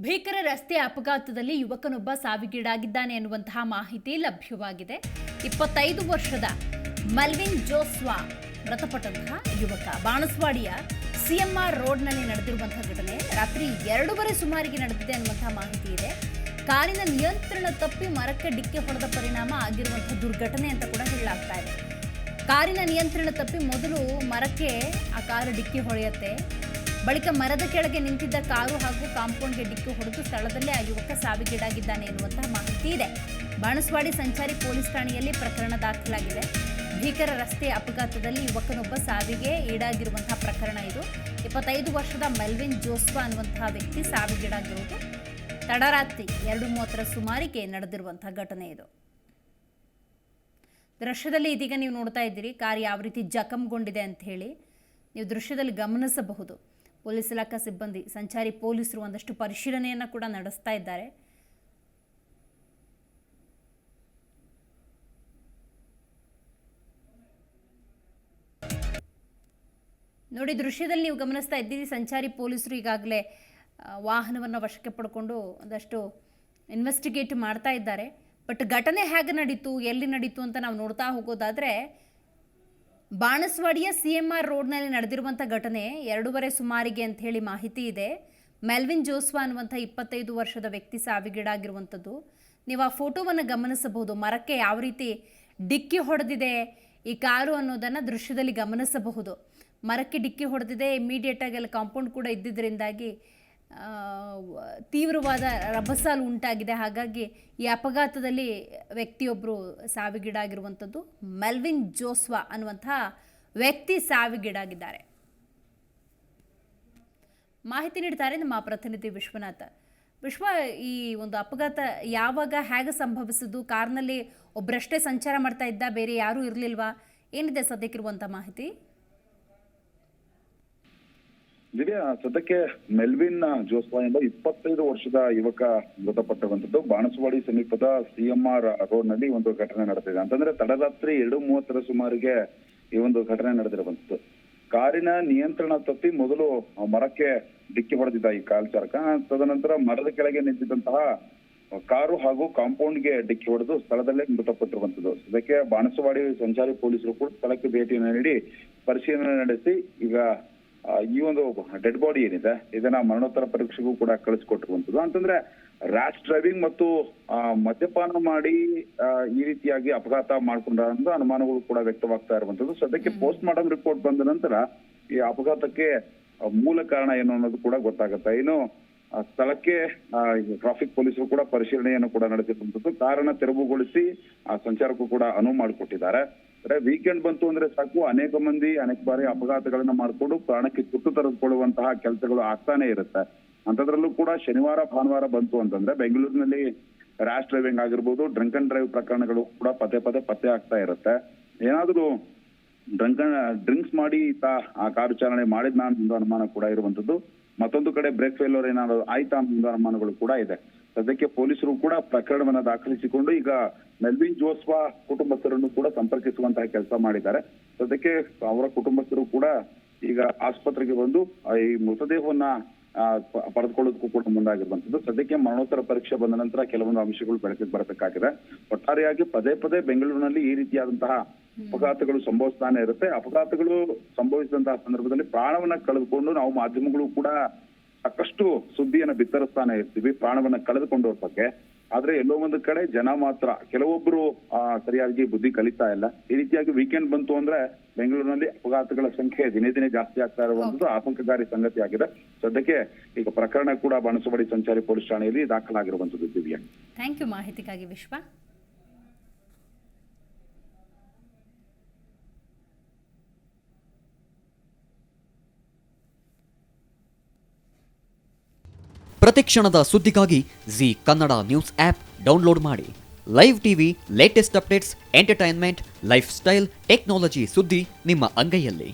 ಭೀಕರ ರಸ್ತೆ ಅಪಘಾತದಲ್ಲಿ ಯುವಕನೊಬ್ಬ ಸಾವಿಗೀಡಾಗಿದ್ದಾನೆ ಎನ್ನುವಂತಹ ಮಾಹಿತಿ ಲಭ್ಯವಾಗಿದೆ. 25 ವರ್ಷದ ಮಲ್ವಿನ್ ಜೋಸ್ವಾ ಮೃತಪಟ್ಟಂತಹ ಯುವಕ ಬಾಣಸ್ವಾಡಿಯ ಸಿಎಂಆರ್ ರೋಡ್ನಲ್ಲಿ ನಡೆದಿರುವಂತಹ ಘಟನೆ ರಾತ್ರಿ 2:30 ಸುಮಾರಿಗೆ ನಡೆದಿದೆ ಅನ್ನುವಂತಹ ಮಾಹಿತಿ ಇದೆ. ಕಾರಿನ ನಿಯಂತ್ರಣ ತಪ್ಪಿ ಮರಕ್ಕೆ ಡಿಕ್ಕಿ ಹೊಡೆದ ಪರಿಣಾಮ ಆಗಿರುವಂತಹ ದುರ್ಘಟನೆ ಅಂತ ಕೂಡ ಹೇಳಲಾಗ್ತಾ ಇದೆ. ಕಾರಿನ ನಿಯಂತ್ರಣ ತಪ್ಪಿ ಮೊದಲು ಮರಕ್ಕೆ ಆ ಕಾರು ಡಿಕ್ಕಿ ಹೊಡೆಯುತ್ತೆ. ಬಳಿಕ ಮರದ ಕೆಳಗೆ ನಿಂತಿದ್ದ ಕಾರು ಹಾಗೂ ಕಾಂಪೌಂಡ್ಗೆ ಡಿಕ್ಕಿ ಹೊಡೆದು ಸ್ಥಳದಲ್ಲೇ ಆ ಯುವಕ ಸಾವಿಗೀಡಾಗಿದ್ದಾನೆ ಎನ್ನುವಂತಹ ಮಾಹಿತಿ ಇದೆ. ಬಾಣಸ್ವಾಡಿ ಸಂಚಾರಿ ಪೊಲೀಸ್ ಠಾಣೆಯಲ್ಲಿ ಪ್ರಕರಣ ದಾಖಲಾಗಿದೆ. ಭೀಕರ ರಸ್ತೆ ಅಪಘಾತದಲ್ಲಿ ಯುವಕನೊಬ್ಬ ಸಾವಿಗೆ ಈಡಾಗಿರುವಂತಹ ಪ್ರಕರಣ ಇದು. 25 ವರ್ಷದ ಮೆಲ್ವಿನ್ ಜೋಸ್ವಾ ಅನ್ನುವಂತಹ ವ್ಯಕ್ತಿ ಸಾವಿಗೀಡಾಗಿರುವುದು ತಡರಾತ್ರಿ 2:30 ಸುಮಾರಿಗೆ ನಡೆದಿರುವಂತಹ ಘಟನೆ ಇದು. ದೃಶ್ಯದಲ್ಲಿ ಇದೀಗ ನೀವು ನೋಡ್ತಾ ಇದ್ದೀರಿ ಕಾರ್ ಯಾವ ರೀತಿ ಜಖಂಗೊಂಡಿದೆ ಅಂತ ಹೇಳಿ ನೀವು ದೃಶ್ಯದಲ್ಲಿ ಗಮನಿಸಬಹುದು. ಪೊಲೀಸ್ ಇಲಾಖಾ ಸಿಬ್ಬಂದಿ ಸಂಚಾರಿ ಪೊಲೀಸರು ಒಂದಷ್ಟು ಪರಿಶೀಲನೆಯನ್ನು ಕೂಡ ನಡೆಸ್ತಾ ಇದ್ದಾರೆ. ನೋಡಿ, ದೃಶ್ಯದಲ್ಲಿ ನೀವು ಗಮನಿಸ್ತಾ ಇದ್ದೀರಿ ಸಂಚಾರಿ ಪೊಲೀಸರು ಈಗಾಗಲೇ ವಾಹನವನ್ನು ವಶಕ್ಕೆ ಪಡ್ಕೊಂಡು ಒಂದಷ್ಟು ಇನ್ವೆಸ್ಟಿಗೇಟ್ ಮಾಡ್ತಾ ಇದ್ದಾರೆ. ಬಟ್ ಘಟನೆ ಹೇಗೆ ನಡೀತು, ಎಲ್ಲಿ ನಡೀತು ಅಂತ ನಾವು ನೋಡ್ತಾ ಹೋಗೋದಾದರೆ, ಬಾಣಸ್ವಾಡಿಯ ಸಿಎಂಆರ್ ರೋಡ್ನಲ್ಲಿ ನಡೆದಿರುವಂಥ ಘಟನೆ 2:30 ಸುಮಾರಿಗೆ ಅಂತ ಹೇಳಿ ಮಾಹಿತಿ ಇದೆ. ಮೆಲ್ವಿನ್ ಜೋಸ್ವಾ ಅನ್ನುವಂಥ 25 ವರ್ಷದ ವ್ಯಕ್ತಿ ಸಾವಿಗೀಡಾಗಿರುವಂಥದ್ದು. ನೀವು ಆ ಫೋಟೋವನ್ನು ಗಮನಿಸಬಹುದು. ಮರಕ್ಕೆ ಯಾವ ರೀತಿ ಡಿಕ್ಕಿ ಹೊಡೆದಿದೆ ಈ ಕಾರು ಅನ್ನೋದನ್ನು ದೃಶ್ಯದಲ್ಲಿ ಗಮನಿಸಬಹುದು. ಮರಕ್ಕೆ ಡಿಕ್ಕಿ ಹೊಡೆದಿದೆ. ಇಮ್ಮಿಡಿಯೇಟಾಗಿ ಅಲ್ಲಿ ಕಾಂಪೌಂಡ್ ಕೂಡ ಇದ್ದಿದ್ದರಿಂದಾಗಿ ತೀವ್ರವಾದ ರಭಸಾಲು ಉಂಟಾಗಿದೆ. ಹಾಗಾಗಿ ಈ ಅಪಘಾತದಲ್ಲಿ ವ್ಯಕ್ತಿಯೊಬ್ಬರು ಸಾವಿಗೀಡಾಗಿರುವಂಥದ್ದು. ಮೆಲ್ವಿನ್ ಜೋಸ್ವಾ ಅನ್ನುವಂಥ ವ್ಯಕ್ತಿ ಸಾವಿಗೀಡಾಗಿದ್ದಾರೆ. ಮಾಹಿತಿ ನೀಡ್ತಾರೆ ನಮ್ಮ ಪ್ರತಿನಿಧಿ ವಿಶ್ವನಾಥ್. ಈ ಒಂದು ಅಪಘಾತ ಯಾವಾಗ ಹೇಗೆ ಸಂಭವಿಸಿದ್ದು? ಕಾರ್ನಲ್ಲಿ ಒಬ್ಬರಷ್ಟೇ ಸಂಚಾರ ಮಾಡ್ತಾ ಇದ್ದ, ಬೇರೆ ಯಾರೂ ಇರಲಿಲ್ವಾ? ಏನಿದೆ ಸದ್ಯಕ್ಕಿರುವಂಥ ಮಾಹಿತಿ? ದಿವ್ಯಾ, ಸದ್ಯಕ್ಕೆ ಮೆಲ್ವಿನ್ ಜೋಸ್ವಾ ಎಂಬ 25 ವರ್ಷದ ಯುವಕ ಮೃತಪಟ್ಟಿರುವಂತದ್ದು ಬಾಣಸ್ವಾಡಿ ಸಮೀಪದ ಸಿಎಂಆರ್ ರೋಡ್ ನಲ್ಲಿ ಒಂದು ಘಟನೆ ನಡೆದಿದೆ. ಅಂತಂದ್ರೆ ತಡರಾತ್ರಿ 2:30 ಸುಮಾರಿಗೆ ಈ ಒಂದು ಘಟನೆ ನಡೆದಿರುವಂತದ್ದು. ಕಾರಿನ ನಿಯಂತ್ರಣ ತಪ್ಪಿ ಮೊದಲು ಮರಕ್ಕೆ ಡಿಕ್ಕಿ ಹೊಡೆದಿದ್ದ ಈ ಕಾಲ್ ಚಾಲಕ. ತದನಂತರ ಮರದ ಕೆಳಗೆ ನಿಂತಿದ್ದಂತಹ ಕಾರು ಹಾಗೂ ಕಾಂಪೌಂಡ್ಗೆ ಡಿಕ್ಕಿ ಹೊಡೆದು ಸ್ಥಳದಲ್ಲೇ ಮೃತಪಟ್ಟಿರುವಂತದ್ದು. ಇದಕ್ಕೆ ಬಾಣಸ್ವಾಡಿ ಸಂಚಾರಿ ಪೊಲೀಸರು ಕೂಡ ಸ್ಥಳಕ್ಕೆ ಭೇಟಿಯನ್ನು ನೀಡಿ ಪರಿಶೀಲನೆ ನಡೆಸಿ ಈಗ ಈ ಒಂದು ಡೆಡ್ ಬಾಡಿ ಏನಿದೆ ಇದನ್ನ ಮರಣೋತ್ತರ ಪರೀಕ್ಷೆಗೂ ಕೂಡ ಕಳಿಸಿಕೊಟ್ಟಿರುವಂತದ್ದು. ಅಂತಂದ್ರೆ ರ್ಯಾಶ್ ಡ್ರೈವಿಂಗ್ ಮತ್ತು ಮದ್ಯಪಾನ ಮಾಡಿ ಈ ರೀತಿಯಾಗಿ ಅಪಘಾತ ಮಾಡ್ಕೊಂಡ ಅನುಮಾನಗಳು ಕೂಡ ವ್ಯಕ್ತವಾಗ್ತಾ ಇರುವಂತದ್ದು. ಸದ್ಯಕ್ಕೆ ಪೋಸ್ಟ್ ಮಾರ್ಟಮ್ ರಿಪೋರ್ಟ್ ಬಂದ ನಂತರ ಈ ಅಪಘಾತಕ್ಕೆ ಮೂಲ ಕಾರಣ ಏನು ಅನ್ನೋದು ಕೂಡ ಗೊತ್ತಾಗುತ್ತೆ. ಇನ್ನು ಸ್ಥಳಕ್ಕೆ ಟ್ರಾಫಿಕ್ ಪೊಲೀಸರು ಕೂಡ ಪರಿಶೀಲನೆಯನ್ನು ಕೂಡ ನಡೆಸಿರುವಂತದ್ದು. ಕಾರನ್ನ ತೆರವುಗೊಳಿಸಿ ಸಂಚಾರಕ್ಕೂ ಕೂಡ ಅನುವು ಮಾಡಿಕೊಟ್ಟಿದ್ದಾರೆ. ವೀಕೆಂಡ್ ಬಂತು ಅಂದ್ರೆ ಸಾಕು, ಅನೇಕ ಬಾರಿ ಅಪಘಾತಗಳನ್ನ ಮಾಡಿಕೊಂಡು ಪ್ರಾಣಕ್ಕೆ ತುತ್ತು ತೆರೆದುಕೊಳ್ಳುವಂತಹ ಕೆಲಸಗಳು ಆಗ್ತಾನೆ ಇರುತ್ತೆ. ಅಂತದ್ರಲ್ಲೂ ಕೂಡ ಶನಿವಾರ ಭಾನುವಾರ ಬಂತು ಅಂತಂದ್ರೆ ಬೆಂಗಳೂರಿನಲ್ಲಿ ರ್ಯಾಶ್ ಡ್ರೈವಿಂಗ್ ಆಗಿರ್ಬೋದು, ಡ್ರಂಕ್ ಅಂಡ್ ಡ್ರೈವ್ ಪ್ರಕರಣಗಳು ಕೂಡ ಪತ್ತೆ ಆಗ್ತಾ ಇರುತ್ತೆ. ಏನಾದ್ರೂ ಡ್ರಿಂಕ್ಸ್ ಮಾಡಿ ಈತ ಆ ಕಾರು ಚಾಲನೆ ಮಾಡಿದ್ನ ಅನ್ನೋ ಅನುಮಾನ ಕೂಡ ಇರುವಂತದ್ದು. ಮತ್ತೊಂದು ಕಡೆ ಬ್ರೇಕ್ ಫೇಲ್ಯೂರ್ ಏನಾದ್ರು ಆಯ್ತಾ ಅನ್ನೋ ಅನುಮಾನಗಳು ಕೂಡ ಇದೆ. ಸದ್ಯಕ್ಕೆ ಪೊಲೀಸರು ಕೂಡ ಪ್ರಕರಣವನ್ನ ದಾಖಲಿಸಿಕೊಂಡು ಈಗ ಮೆಲ್ವಿನ್ ಜೋಸ್ವಾ ಕುಟುಂಬಸ್ಥರನ್ನು ಕೂಡ ಸಂಪರ್ಕಿಸುವಂತಹ ಕೆಲಸ ಮಾಡಿದ್ದಾರೆ. ಸದ್ಯಕ್ಕೆ ಅವರ ಕುಟುಂಬಸ್ಥರು ಕೂಡ ಈಗ ಆಸ್ಪತ್ರೆಗೆ ಬಂದು ಈ ಮೃತದೇಹವನ್ನ ಪಡೆದುಕೊಳ್ಳೋದಕ್ಕೂ ಕೂಡ ಮುಂದಾಗಿರುವಂತದ್ದು. ಸದ್ಯಕ್ಕೆ ಮರಣೋತ್ತರ ಪರೀಕ್ಷೆ ಬಂದ ನಂತರ ಕೆಲವೊಂದು ಅಂಶಗಳು ಬೆಳಕಿಗೆ ಬರಬೇಕಾಗಿದೆ. ಒಟ್ಟಾರೆಯಾಗಿ ಪದೇ ಬೆಂಗಳೂರಿನಲ್ಲಿ ಈ ರೀತಿಯಾದಂತಹ ಅಪಘಾತಗಳು ಸಂಭವಿಸ್ತಾನೆ ಇರುತ್ತೆ. ಅಪಘಾತಗಳು ಸಂಭವಿಸಿದಂತಹ ಸಂದರ್ಭದಲ್ಲಿ ಪ್ರಾಣವನ್ನ ಕಳೆದುಕೊಂಡು ನಾವು ಮಾಧ್ಯಮಗಳು ಕೂಡ ಸಾಕಷ್ಟು ಸುದ್ದಿಯನ್ನ ಬಿತ್ತರಿಸ್ತಾನೆ ಇರ್ತೀವಿ ಪ್ರಾಣವನ್ನ ಕಳೆದುಕೊಂಡವ್ರ ಬಗ್ಗೆ. ಆದ್ರೆ ಎಲ್ಲೋ ಒಂದು ಕಡೆ ಜನ ಮಾತ್ರ ಕೆಲವೊಬ್ರು ಸರಿಯಾಗಿ ಬುದ್ಧಿ ಕಲಿತಾ ಇಲ್ಲ. ಈ ರೀತಿಯಾಗಿ ವೀಕೆಂಡ್ ಬಂತು ಅಂದ್ರೆ ಬೆಂಗಳೂರಿನಲ್ಲಿ ಅಪಘಾತಗಳ ಸಂಖ್ಯೆ ದಿನೇ ಜಾಸ್ತಿ ಆಗ್ತಾ ಇರುವಂತದ್ದು ಆತಂಕಕಾರಿ ಸಂಗತಿ ಆಗಿದೆ. ಸದ್ಯಕ್ಕೆ ಈಗ ಪ್ರಕರಣ ಕೂಡ ಬಾಣಸ್ವಾಡಿ ಸಂಚಾರಿ ಪೊಲೀಸ್ ಠಾಣೆಯಲ್ಲಿ ದಾಖಲಾಗಿರುವಂತದ್ದು. ದಿವ್ಯಾ, ಥ್ಯಾಂಕ್ ಯು ಮಾಹಿತಿಗಾಗಿ ವಿಶ್ವ. ಪ್ರತಿಕ್ಷಣದ ಸುದ್ದಿಗಾಗಿ Zee Kannada news app download ಮಾಡಿ. Live TV, latest updates, entertainment, life style, technology ಸುದ್ದಿ ನಿಮ್ಮ ಅಂಗೈಯಲ್ಲಿ.